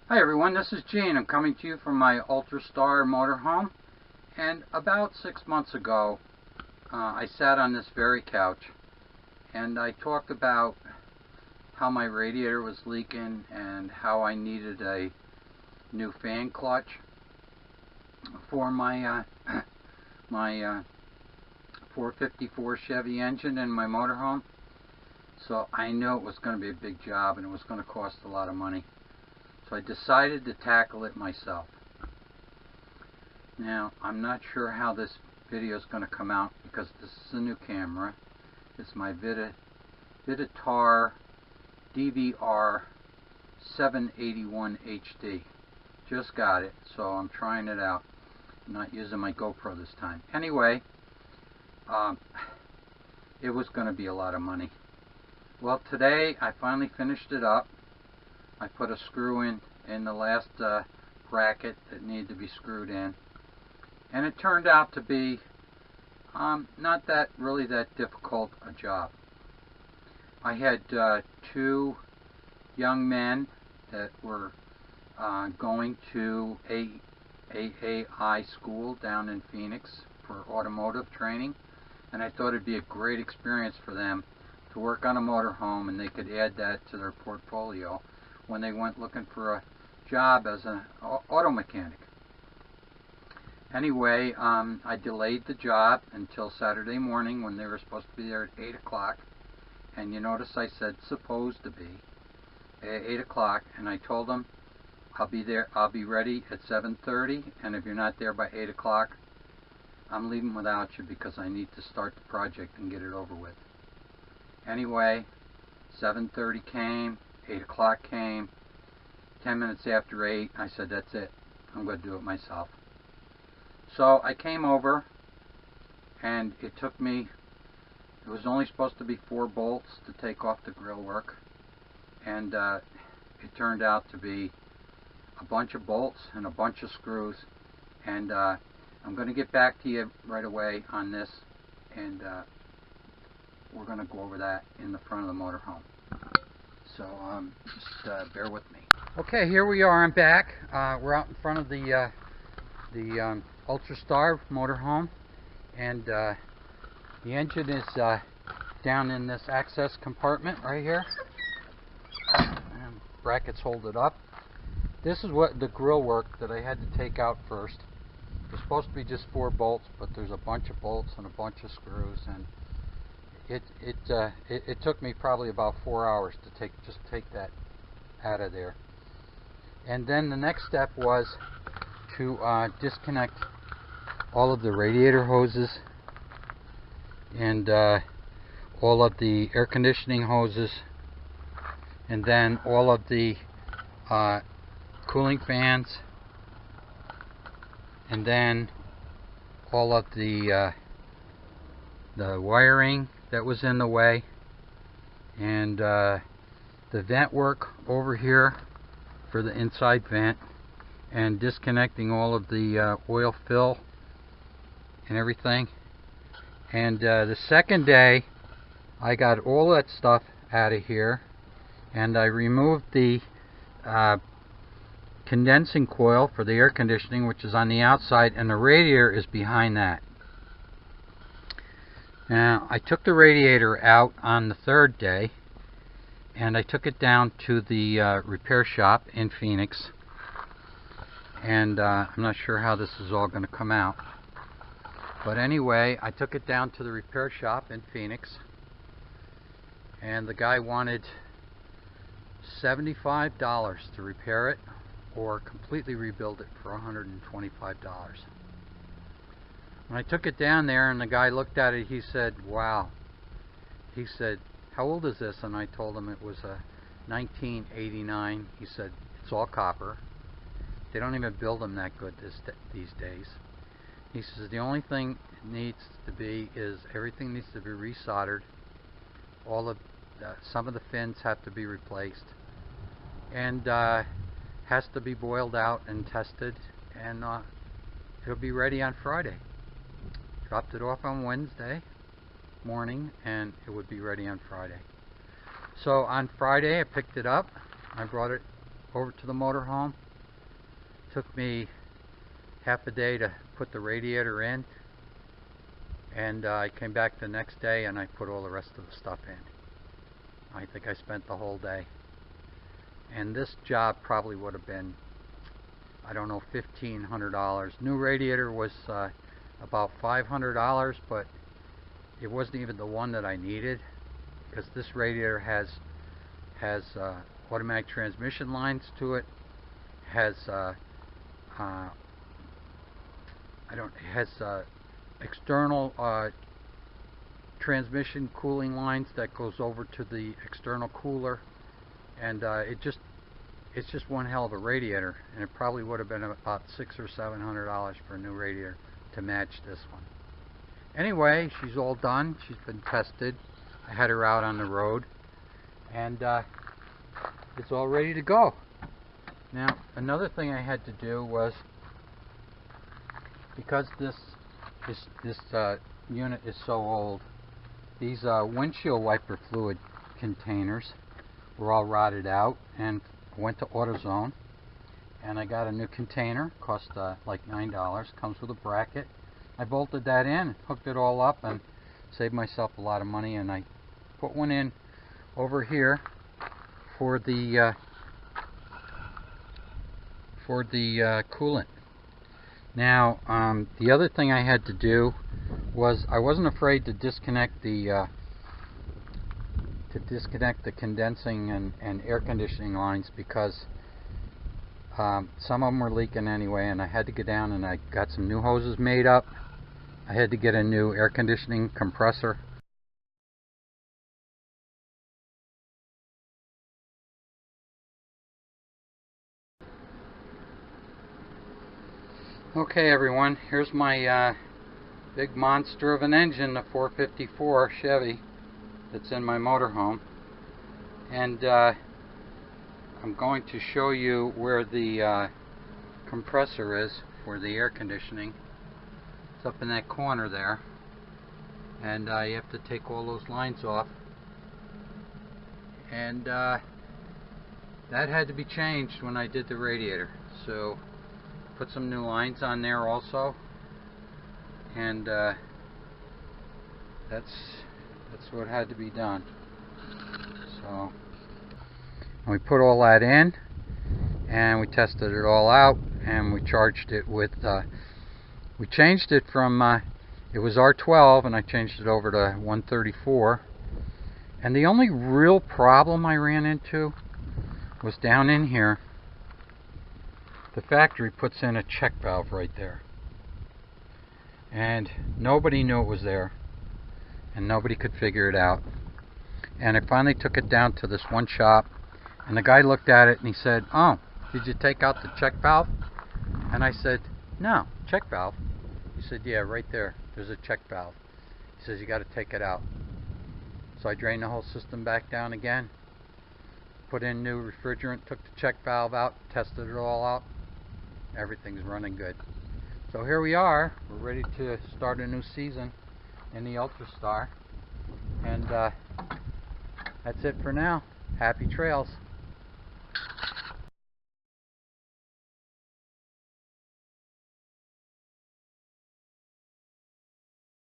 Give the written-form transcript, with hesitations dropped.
Hi everyone, this is Gene. I'm coming to you from my Ultrastar motorhome. And about 6 months ago, I sat on this very couch and I talked about how my radiator was leaking and how I needed a new fan clutch for my my 454 Chevy engine in my motorhome. So I knew it was going to be a big job and it was going to cost a lot of money. So I decided to tackle it myself. Now, I'm not sure how this video is going to come out because this is a new camera. It's my Vititar DVR 781 HD. Just got it, so I'm trying it out. I'm not using my GoPro this time. Anyway, it was going to be a lot of money. Well, today I finally finished it up. I put a screw in the last bracket that needed to be screwed in, and it turned out to be not really that difficult a job. I had two young men that were going to AAI school down in Phoenix for automotive training, and I thought it'd be a great experience for them to work on a motorhome, and they could add that to their portfolio when they went looking for a job as an auto mechanic. Anyway, I delayed the job until Saturday morning when they were supposed to be there at 8 o'clock. And you notice I said supposed to be at 8 o'clock, and I told them I'll be ready at 7:30, and if you're not there by 8 o'clock, I'm leaving without you because I need to start the project and get it over with. Anyway, 7:30 came, 8 o'clock came, 10 minutes after 8, I said, that's it. I'm going to do it myself. So I came over, and it was only supposed to be 4 bolts to take off the grill work, and it turned out to be a bunch of bolts and a bunch of screws, and I'm going to get back to you right away on this, and we're going to go over that in the front of the motorhome. So just bear with me. Okay, here we are. I'm back. We're out in front of the Ultrastar motorhome, and the engine is down in this access compartment right here. And brackets hold it up. This is what the grill work that I had to take out first. It's supposed to be just 4 bolts, but there's a bunch of bolts and a bunch of screws, and it took me probably about 4 hours to just take that out of there. And then the next step was to disconnect all of the radiator hoses and all of the air conditioning hoses, and then all of the cooling fans, and then all of the wiring that was in the way, and the vent work over here for the inside vent, and disconnecting all of the oil fill and everything. And the second day I got all that stuff out of here, and I removed the condensing coil for the air conditioning, which is on the outside, and the radiator is behind that. Now, I took the radiator out on the 3rd day, and I took it down to the repair shop in Phoenix, and I'm not sure how this is all going to come out, but anyway, I took it down to the repair shop in Phoenix, and the guy wanted $75 to repair it or completely rebuild it for $125. When I took it down there and the guy looked at it, he said, wow. He said, how old is this? And I told him it was a 1989. He said, it's all copper. They don't even build them that good these days. He says, the only thing it needs to be is everything needs to be resoldered. Some of the fins have to be replaced. And has to be boiled out and tested. And it'll be ready on Friday. Dropped it off on Wednesday morning, and it would be ready on Friday. So on Friday I picked it up, I brought it over to the motorhome. Took me half a day to put the radiator in, and I came back the next day and I put all the rest of the stuff in. I think I spent the whole day. And this job probably would have been, I don't know, $1,500. New radiator was about $500, but it wasn't even the one that I needed, because this radiator has automatic transmission lines to it, has external transmission cooling lines that goes over to the external cooler, and it's just one hell of a radiator, and it probably would have been about $600 or $700 for a new radiator to match this one. Anyway, she's all done. She's been tested. I had her out on the road, and it's all ready to go. Now, another thing I had to do was, because this unit is so old, these windshield wiper fluid containers were all rotted out, and went to AutoZone, and I got a new container. Cost like $9. Comes with a bracket. I bolted that in, hooked it all up, and saved myself a lot of money. And I put one in over here for the coolant. Now, the other thing I had to do was, I wasn't afraid to disconnect the condensing and air conditioning lines, because some of them were leaking anyway, and I had to go down and I got some new hoses made up. I had to get a new air conditioning compressor. Okay everyone, here's my big monster of an engine, the 454 Chevy that's in my motorhome, and I'm going to show you where the compressor is for the air conditioning. It's up in that corner there, and you have to take all those lines off, and that had to be changed when I did the radiator, so put some new lines on there also, and that's what had to be done. So we put all that in, and we tested it all out, and we charged it with we changed it from it was R12, and I changed it over to 134. And the only real problem I ran into was down in here. The factory puts in a check valve right there, and nobody knew it was there, and nobody could figure it out. And I finally took it down to this one shop, and the guy looked at it and he said, "Oh, did you take out the check valve?" And I said, "No, check valve?" He said, "Yeah, right there, there's a check valve." He says, "You got to take it out." So I drained the whole system back down again, put in new refrigerant, took the check valve out, tested it all out. Everything's running good. So here we are. We're ready to start a new season in the Ultrastar. And that's it for now. Happy trails.